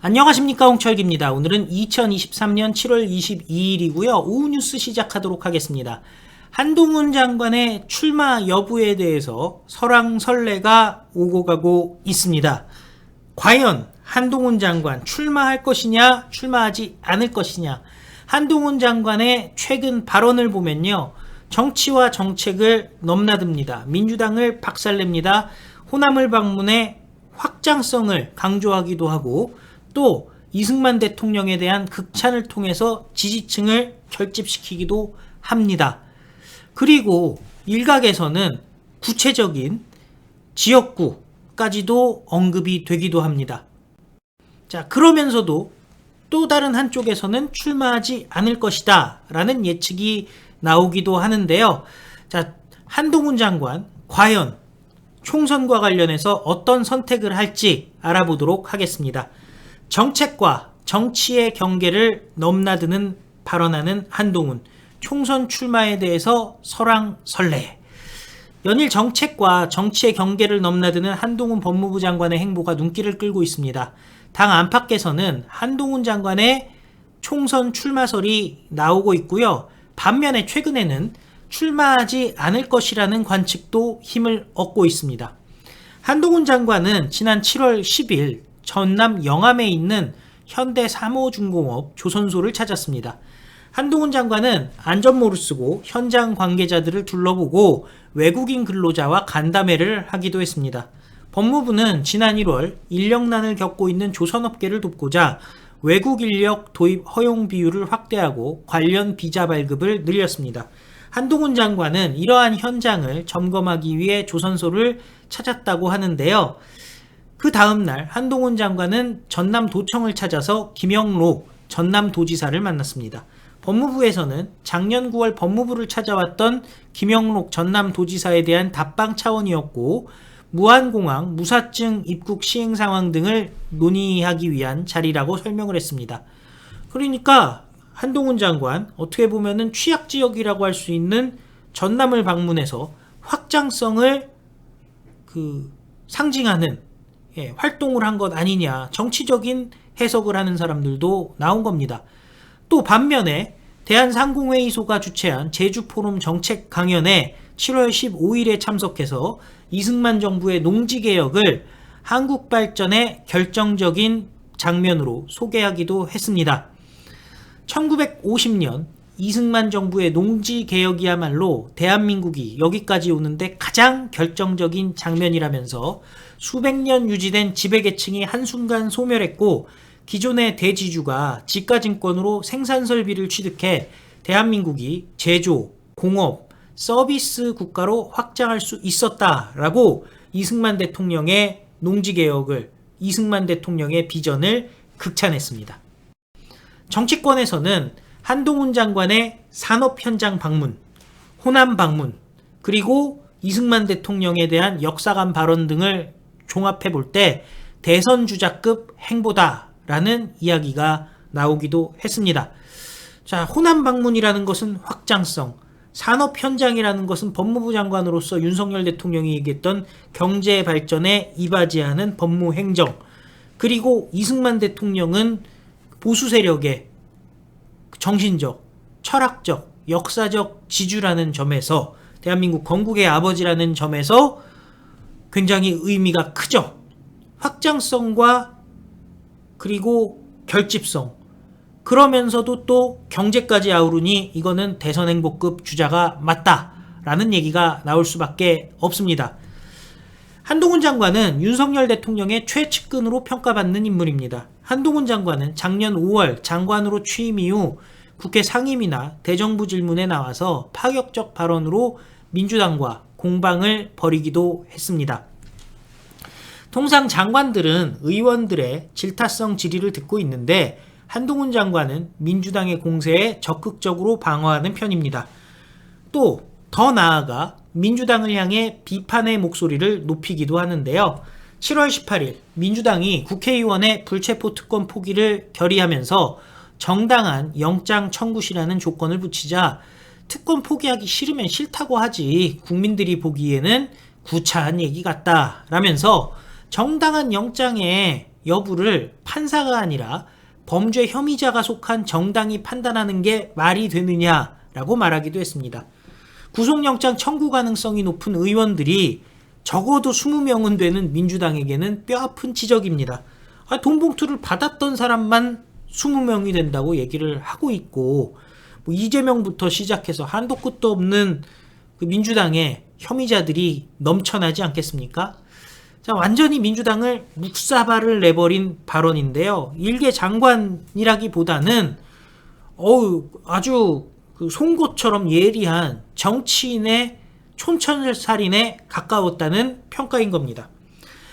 안녕하십니까, 홍철기입니다. 오늘은 2023년 7월 22일이고요. 오후 뉴스 시작하도록 하겠습니다. 한동훈 장관의 출마 여부에 대해서 설왕설래가 오고 가고 있습니다. 과연 한동훈 장관 출마할 것이냐, 출마하지 않을 것이냐. 한동훈 장관의 최근 발언을 보면요, 정치와 정책을 넘나듭니다. 민주당을 박살냅니다. 호남을 방문해 확장성을 강조하기도 하고, 또 이승만 대통령에 대한 극찬을 통해서 지지층을 결집시키기도 합니다. 그리고 일각에서는 구체적인 지역구까지도 언급이 되기도 합니다. 자, 그러면서도 또 다른 한쪽에서는 출마하지 않을 것이다 라는 예측이 나오기도 하는데요. 자, 한동훈 장관 과연 총선과 관련해서 어떤 선택을 할지 알아보도록 하겠습니다. 정책과 정치의 경계를 넘나드는 발언하는 한동훈, 총선 출마에 대해서 설왕설래. 연일 정책과 정치의 경계를 넘나드는 한동훈 법무부 장관의 행보가 눈길을 끌고 있습니다. 당 안팎에서는 한동훈 장관의 총선 출마설이 나오고 있고요. 반면에 최근에는 출마하지 않을 것이라는 관측도 힘을 얻고 있습니다. 한동훈 장관은 지난 7월 10일 전남 영암에 있는 현대 사모중공업 조선소를 찾았습니다. 한동훈 장관은 안전모를 쓰고 현장 관계자들을 둘러보고 외국인 근로자와 간담회를 하기도 했습니다. 법무부는 지난 1월 인력난을 겪고 있는 조선업계를 돕고자 외국 인력 도입 허용 비율을 확대하고 관련 비자 발급을 늘렸습니다. 한동훈 장관은 이러한 현장을 점검하기 위해 조선소를 찾았다고 하는데요. 그 다음날 한동훈 장관은 전남도청을 찾아서 김영록 전남도지사를 만났습니다. 법무부에서는 작년 9월 법무부를 찾아왔던 김영록 전남도지사에 대한 답방 차원이었고, 무안공항 무사증 입국 시행 상황 등을 논의하기 위한 자리라고 설명을 했습니다. 그러니까 한동훈 장관, 어떻게 보면은 취약지역이라고 할 수 있는 전남을 방문해서 확장성을 상징하는 활동을 한 것 아니냐, 정치적인 해석을 하는 사람들도 나온 겁니다. 또 반면에 대한상공회의소가 주최한 제주포럼 정책 강연에 7월 15일에 참석해서 이승만 정부의 농지개혁을 한국 발전의 결정적인 장면으로 소개하기도 했습니다. 1950년 이승만 정부의 농지개혁이야말로 대한민국이 여기까지 오는데 가장 결정적인 장면이라면서 수백 년 유지된 지배계층이 한순간 소멸했고, 기존의 대지주가 지가증권으로 생산설비를 취득해 대한민국이 제조, 공업, 서비스 국가로 확장할 수 있었다라고 이승만 대통령의 농지개혁을, 이승만 대통령의 비전을 극찬했습니다. 정치권에서는 한동훈 장관의 산업 현장 방문, 호남 방문, 그리고 이승만 대통령에 대한 역사관 발언 등을 종합해 볼 때 대선 주자급 행보다라는 이야기가 나오기도 했습니다. 자, 호남 방문이라는 것은 확장성, 산업 현장이라는 것은 법무부 장관으로서 윤석열 대통령이 얘기했던 경제 발전에 이바지하는 법무 행정, 그리고 이승만 대통령은 보수 세력의 정신적, 철학적, 역사적 지주라는 점에서, 대한민국 건국의 아버지라는 점에서 굉장히 의미가 크죠. 확장성과 그리고 결집성, 그러면서도 또 경제까지 아우르니 이거는 대선 행보급 주자가 맞다라는 얘기가 나올 수밖에 없습니다. 한동훈 장관은 윤석열 대통령의 최측근으로 평가받는 인물입니다. 한동훈 장관은 작년 5월 장관으로 취임 이후 국회 상임위나 대정부 질문에 나와서 파격적 발언으로 민주당과 공방을 벌이기도 했습니다. 통상 장관들은 의원들의 질타성 질의를 듣고 있는데, 한동훈 장관은 민주당의 공세에 적극적으로 방어하는 편입니다. 또 더 나아가 민주당을 향해 비판의 목소리를 높이기도 하는데요. 7월 18일 민주당이 국회의원의 불체포 특권 포기를 결의하면서 정당한 영장 청구시라는 조건을 붙이자, 특권 포기하기 싫으면 싫다고 하지 국민들이 보기에는 구차한 얘기 같다 라면서 정당한 영장에 여부를 판사가 아니라 범죄 혐의자가 속한 정당이 판단하는 게 말이 되느냐라고 말하기도 했습니다. 구속영장 청구 가능성이 높은 의원들이 적어도 20명은 되는 민주당에게는 뼈아픈 지적입니다. 돈 봉투를 받았던 사람만 20명이 된다고 얘기를 하고 있고, 이재명부터 시작해서 한도 끝도 없는 그 민주당의 혐의자들이 넘쳐나지 않겠습니까? 자, 완전히 민주당을 묵사발을 내버린 발언인데요. 일개 장관이라기보다는 아주 그 송곳처럼 예리한 정치인의 촌철살인에 가까웠다는 평가인 겁니다.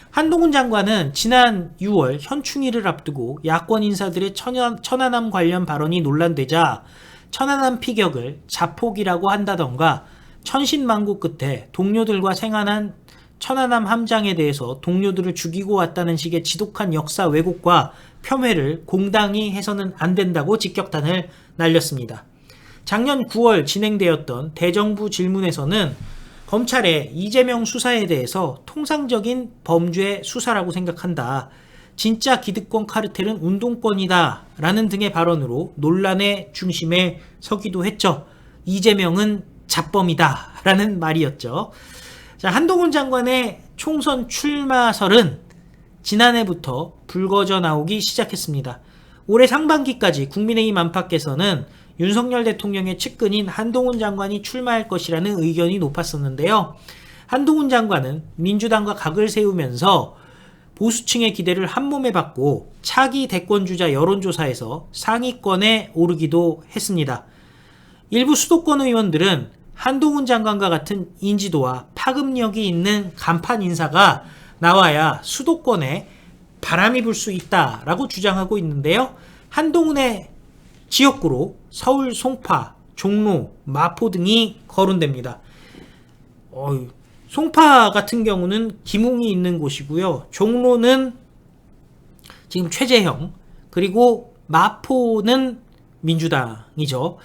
한동훈 장관은 지난 6월 현충일을 앞두고 야권 인사들의 천안함 관련 발언이 논란되자 천안함 피격을 자폭이라고 한다던가 천신만고 끝에 동료들과 생활한 천안함 함장에 대해서 동료들을 죽이고 왔다는 식의 지독한 역사 왜곡과 폄훼를 공당히 해서는 안 된다고 직격탄을 날렸습니다. 작년 9월 진행되었던 대정부 질문에서는 검찰의 이재명 수사에 대해서 통상적인 범죄 수사라고 생각한다. 진짜 기득권 카르텔은 운동권이다. 라는 등의 발언으로 논란의 중심에 서기도 했죠. 이재명은 잡범이다. 라는 말이었죠. 자, 한동훈 장관의 총선 출마설은 지난해부터 불거져 나오기 시작했습니다. 올해 상반기까지 국민의힘 안팎에서는 윤석열 대통령의 측근인 한동훈 장관이 출마할 것이라는 의견이 높았었는데요. 한동훈 장관은 민주당과 각을 세우면서 보수층의 기대를 한몸에 받고 차기 대권주자 여론조사에서 상위권에 오르기도 했습니다. 일부 수도권 의원들은 한동훈 장관과 같은 인지도와 파급력이 있는 간판 인사가 나와야 수도권에 바람이 불 수 있다라고 주장하고 있는데요. 한동훈의 지역구로 서울 송파, 종로, 마포 등이 거론됩니다. 송파 같은 경우는 김웅이 있는 곳이고요. 종로는 지금 최재형, 그리고 마포는 민주당이죠.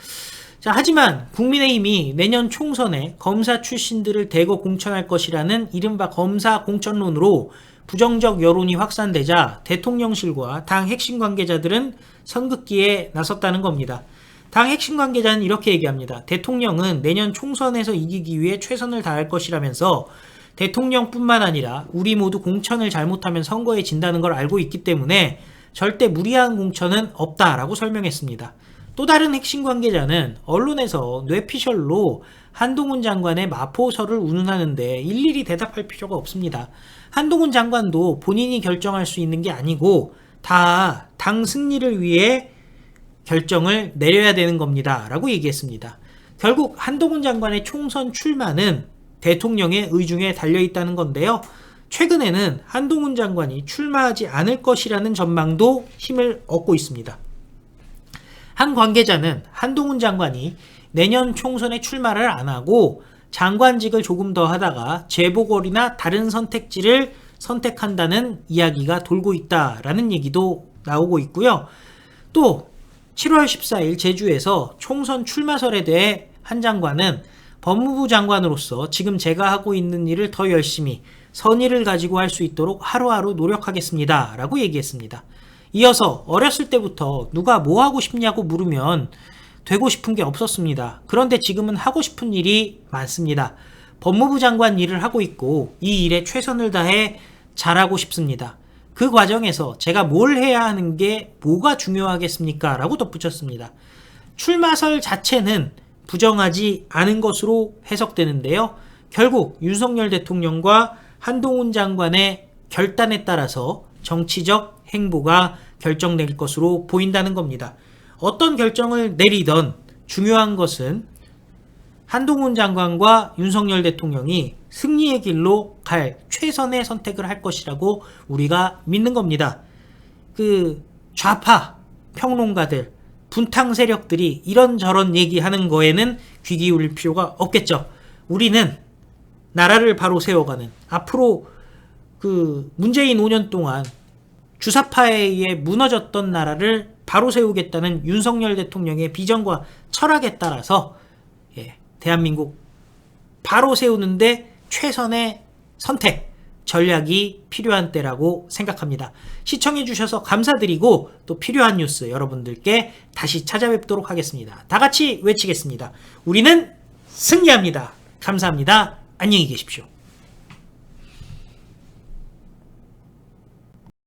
자, 하지만 국민의힘이 내년 총선에 검사 출신들을 대거 공천할 것이라는 이른바 검사 공천론으로 부정적 여론이 확산되자 대통령실과 당 핵심 관계자들은 선긋기에 나섰다는 겁니다. 당 핵심 관계자는 이렇게 얘기합니다. 대통령은 내년 총선에서 이기기 위해 최선을 다할 것이라면서 대통령뿐만 아니라 우리 모두 공천을 잘못하면 선거에 진다는 걸 알고 있기 때문에 절대 무리한 공천은 없다라고 설명했습니다. 또 다른 핵심 관계자는 언론에서 뇌피셜로 한동훈 장관의 마포설을 운운하는데 일일이 대답할 필요가 없습니다. 한동훈 장관도 본인이 결정할 수 있는 게 아니고 다 당 승리를 위해 결정을 내려야 되는 겁니다. 라고 얘기했습니다. 결국 한동훈 장관의 총선 출마는 대통령의 의중에 달려있다는 건데요. 최근에는 한동훈 장관이 출마하지 않을 것이라는 전망도 힘을 얻고 있습니다. 한 관계자는 한동훈 장관이 내년 총선에 출마를 안 하고 장관직을 조금 더 하다가 재보궐이나 다른 선택지를 선택한다는 이야기가 돌고 있다라는 얘기도 나오고 있고요. 또 7월 14일 제주에서 총선 출마설에 대해 한 장관은 법무부 장관으로서 지금 제가 하고 있는 일을 더 열심히 선의를 가지고 할 수 있도록 하루하루 노력하겠습니다. 라고 얘기했습니다. 이어서 어렸을 때부터 누가 뭐 하고 싶냐고 물으면 되고 싶은 게 없었습니다. 그런데 지금은 하고 싶은 일이 많습니다. 법무부 장관 일을 하고 있고 이 일에 최선을 다해 잘하고 싶습니다. 그 과정에서 제가 뭘 해야 하는 게 뭐가 중요하겠습니까? 라고 덧붙였습니다. 출마설 자체는 부정하지 않은 것으로 해석되는데요. 결국 윤석열 대통령과 한동훈 장관의 결단에 따라서 정치적 행보가 결정될 것으로 보인다는 겁니다. 어떤 결정을 내리던 중요한 것은 한동훈 장관과 윤석열 대통령이 승리의 길로 갈 최선의 선택을 할 것이라고 우리가 믿는 겁니다. 그 좌파 평론가들, 분탕 세력들이 이런저런 얘기하는 거에는 귀 기울일 필요가 없겠죠. 우리는 나라를 바로 세워가는, 앞으로 그 문재인 5년 동안 주사파에 의해 무너졌던 나라를 바로 세우겠다는 윤석열 대통령의 비전과 철학에 따라서 대한민국 바로 세우는데 최선의 선택, 전략이 필요한 때라고 생각합니다. 시청해주셔서 감사드리고 또 필요한 뉴스 여러분들께 다시 찾아뵙도록 하겠습니다. 다 같이 외치겠습니다. 우리는 승리합니다. 감사합니다. 안녕히 계십시오.